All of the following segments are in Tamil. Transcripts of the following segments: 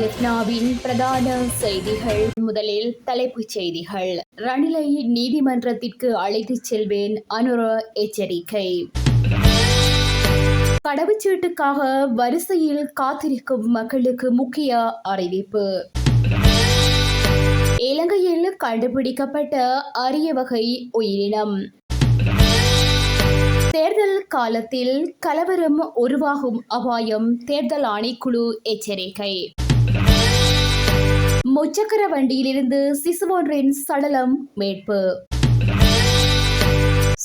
ஜெஃப்னாவின் பிரதான செய்திகள். முதலில் தலைப்புச் செய்திகள். ரணிலை நீதிமன்றத்திற்கு அழைத்துச் செல்வேன், அனுர எச்சரிக்கை. கடவுச்சீட்டுக்காக வரிசையில் காத்திருக்கும் மக்களுக்கு முக்கிய அறிவிப்பு. இலங்கையில் கண்டுபிடிக்கப்பட்ட அரிய வகை உயிரினம். தேர்தல் காலத்தில் கலவரம் உருவாகும் அபாயம், தேர்தல் ஆணைக்குழு எச்சரிக்கை. முச்சக்கர வண்டியிலிருந்து சிசு ஒன்றின் சடலம் மீட்பு.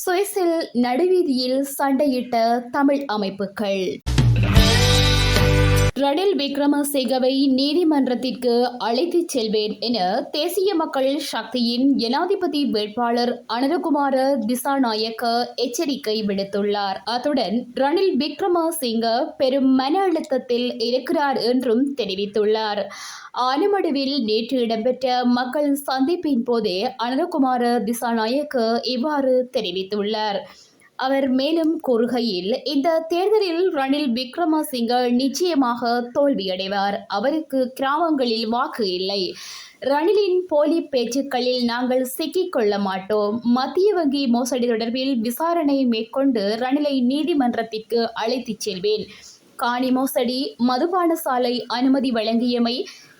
சுவிஸில் நடுவீதியில் சண்டையிட்ட தமிழ் அமைப்புகள். ரணில் விக்ரமசிங்கவை நீதிமன்றத்திற்கு அழைத்துச் செல்வேன் என தேசிய மக்கள் சக்தியின் ஜனாதிபதி வேட்பாளர் அனுரகுமார திசாநாயக்க எச்சரிக்கை விடுத்துள்ளார். அத்துடன் ரணில் விக்ரமசிங்க பெரும் மன அழுத்தத்தில் இருக்கிறார் என்றும் தெரிவித்துள்ளார். ஆனமடுவில் நேற்று இடம்பெற்ற மக்கள் சந்திப்பின் போதே அனுரகுமார திசாநாயக்க இவ்வாறு தெரிவித்துள்ளார். அவர் மேலும் கூறுகையில், இந்த தேர்தலில் ரணில் விக்ரமசிங்க நிச்சயமாக தோல்வியடைவார். அவருக்கு கிராமங்களில் வாக்கு இல்லை. ரணிலின் போலி பேச்சுக்களில் நாங்கள் சிக்கிக் கொள்ள மாட்டோம். மத்திய வங்கி மோசடி தொடர்பில் விசாரணை மேற்கொண்டு ரணிலை நீதிமன்றத்திற்கு அழைத்துச் செல்வேன். காணி மோசடி, மதுபான சாலை அனுமதி வழங்கியமை,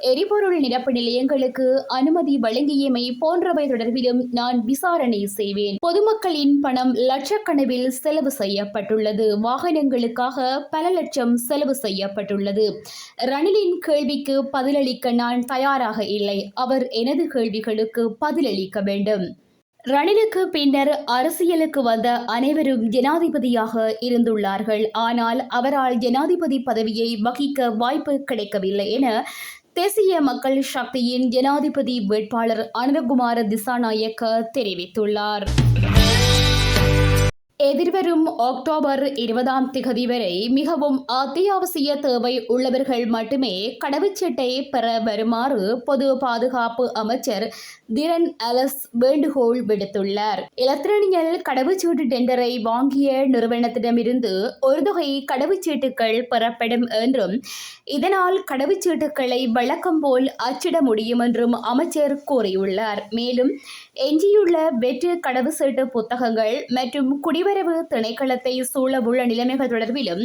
எரிபொருள் நிரப்பு நிலையங்களுக்கு அனுமதி வழங்கியமை போன்றவை தொடர்பிலும் நான் விசாரணை செய்வேன். பொதுமக்களின் பணம் லட்சக்கணக்கில் செலவு செய்யப்பட்டுள்ளது. வாகனங்களுக்காக பல லட்சம் செலவு செய்யப்பட்டுள்ளது. ரணிலின் கேள்விக்கு பதிலளிக்க நான் தயாராக இல்லை. அவர் எனது கேள்விகளுக்கு பதிலளிக்க வேண்டும். ரணிலுக்கு பின்னர் அரசியலுக்கு வந்த அனைவரும் ஜனாதிபதியாக இருந்துள்ளார்கள். ஆனால் அவரால் ஜனாதிபதி பதவியை வகிக்க வாய்ப்பு கிடைக்கவில்லை என தேசிய மக்கள் சக்தியின் ஜனாதிபதி வேட்பாளர் அனுரகுமார திசாநாயக்க தெரிவித்துள்ளார். எதிர்வரும் அக்டோபர் 20 வரை மிகவும் அத்தியாவசிய தேவை உள்ளவர்கள் மட்டுமே கடவுச்சீட்டை பெற வருமாறு பொது பாதுகாப்பு அமைச்சர் திரன் அலஸ் வேண்டுகோள் விடுத்துள்ளார். இலத்திரனியல் கடவுச்சீட்டு டெண்டரை வாங்கிய நிறுவனத்திடமிருந்து ஒரு தொகை கடவுச்சீட்டுகள் பெறப்படும் என்றும் இதனால் கடவுச்சீட்டுகளை வழக்கம் போல் அச்சிட முடியும் என்றும் அமைச்சர் கூறியுள்ளார். மேலும் எஞ்சியுள்ள வெற்று கடவுச்சீட்டு புத்தகங்கள் மற்றும் குடிவரவு திணைக்களத்தை சூழவுள்ள நிலைமைகள் தொடர்பிலும்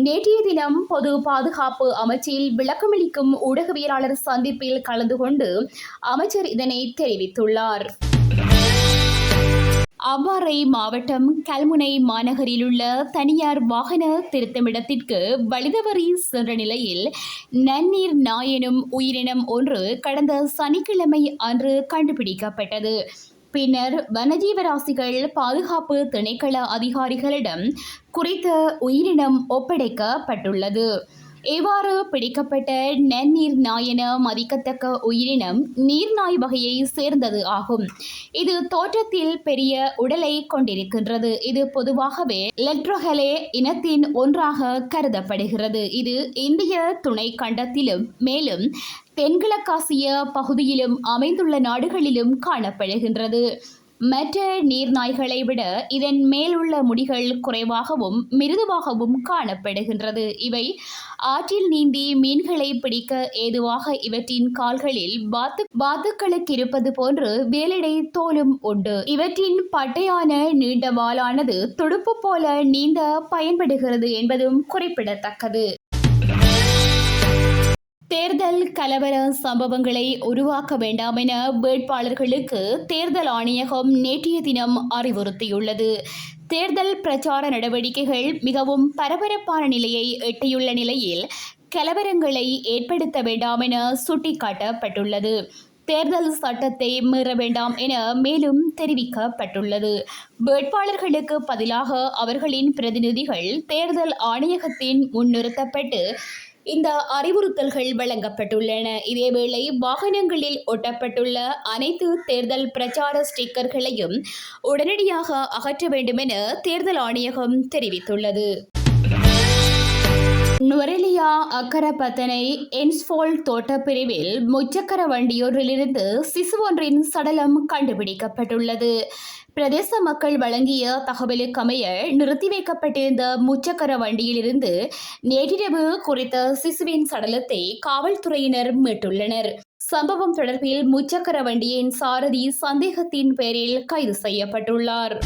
நேற்றைய தினம் பொது பாதுகாப்பு அமைச்சில் விளக்கமளிக்கும் ஊடகவியலாளர் சந்திப்பில் கலந்து கொண்டு அமைச்சர் இதனை தெரிவித்துள்ளார். அவ்வாறை மாவட்டம் கல்முனை மாநகரிலுள்ள தனியார் வாகன திருத்தமிடத்திற்கு வழிதவறி சென்ற நிலையில் நன்னீர் நாய் எனும் உயிரினம் ஒன்று கடந்த சனிக்கிழமை அன்று கண்டுபிடிக்கப்பட்டது. பின்னர் வனஜீவராசிகள் பாதுகாப்பு திணைக்கள அதிகாரிகளிடம் குறித்த உயிரினம் ஒப்படைக்கப்பட்டுள்ளது. இவ்வாறு பிடிக்கப்பட்ட நன்னீர் நாய் என மதிக்கத்தக்க உயிரினம் நீர்நாய் வகையை சேர்ந்தது ஆகும். இது தோற்றத்தில் பெரிய உடலை கொண்டிருக்கின்றது. இது பொதுவாகவே லெட்ரோஹெலே இனத்தின் ஒன்றாக கருதப்படுகிறது. இது இந்திய துணை கண்டத்திலும் மேலும் தென்கிழக்காசிய பகுதியிலும் அமைந்துள்ள நாடுகளிலும் காணப்படுகின்றது. மற்ற நீர்நாய்களை விட இதன் மேலுள்ள முடிகள் குறைவாகவும் மிருதுவாகவும் காணப்படுகின்றது. இவை ஆற்றில் நீந்தி மீன்களை பிடிக்க ஏதுவாக இவற்றின் கால்களில் வாத்துக்களுக்கு இருப்பது போன்று வேலிடை தோலும் உண்டு. இவற்றின் பட்டையான நீண்ட வாலானது துடுப்பு போல நீந்த பயன்படுகிறது என்பதும் குறிப்பிடத்தக்கது. தேர்தல் கலவர சம்பவங்களை உருவாக்க வேண்டாம் என வேட்பாளர்களுக்கு தேர்தல் ஆணையகம் நேற்றைய தினம் அறிவுறுத்தியுள்ளது. தேர்தல் பிரச்சார நடவடிக்கைகள் மிகவும் பரபரப்பான நிலையை எட்டியுள்ள நிலையில் கலவரங்களை ஏற்படுத்த வேண்டாம் என சுட்டிக்காட்டப்பட்டுள்ளது. தேர்தல் சட்டத்தை மீற வேண்டாம் என மேலும் தெரிவிக்கப்பட்டுள்ளது. வேட்பாளர்களுக்கு பதிலாக அவர்களின் பிரதிநிதிகள் தேர்தல் ஆணையகத்தின் முன்னிறுத்தப்பட்டு இந்த அறிவுறுத்தல்கள் வழங்கப்பட்டுள்ளன. இதேவேளை வாகனங்களில் ஒட்டப்பட்டுள்ள அனைத்து தேர்தல் பிரச்சார ஸ்டிக்கர்களையும் உடனடியாக அகற்ற வேண்டும் என தேர்தல் ஆணையகம் தெரிவித்துள்ளது. நுவரெலியா அக்கரப்பத்தனை என்ஸ்ஃபோல்ட் தோட்டப்பிரிவில் முச்சக்கர வண்டியொன்றிலிருந்து சிசு ஒன்றின் சடலம் கண்டுபிடிக்கப்பட்டுள்ளது. பிரதேச மக்கள் வழங்கிய தகவலுக்கமைய நிறுத்தி வைக்கப்பட்டிருந்த முச்சக்கர வண்டியிலிருந்து நேற்றிரவு குறித்த சிசுவின் சடலத்தை காவல்துறையினர் மீட்டுள்ளனர். சம்பவம் தொடர்பில் முச்சக்கர வண்டியின் சாரதி சந்தேகத்தின் பேரில் கைது செய்யப்பட்டுள்ளார்.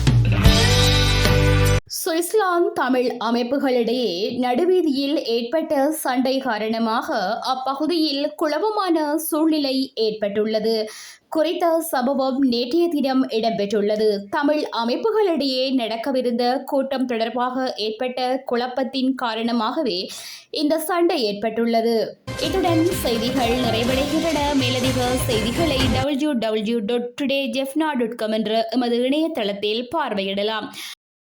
சுவிட்சர்லாந்து தமிழ் அமைப்புகளிடையே நடுவீதியில் ஏற்பட்ட சண்டை காரணமாக அப்பகுதியில் குழப்பமான சூழ்நிலை ஏற்பட்டுள்ளது. குறித்த சம்பவம் நேற்றைய தினம் இடம்பெற்றுள்ளது. தமிழ் அமைப்புகளிடையே நடக்கவிருந்த கூட்டம் தொடர்பாக ஏற்பட்ட குழப்பத்தின் காரணமாகவே இந்த சண்டை ஏற்பட்டுள்ளது. இத்துடன் செய்திகள் நிறைவடைகின்றன. மேலதிக செய்திகளை www.todayjefna.com என்ற எமது இணையதளத்தில் பார்வையிடலாம்.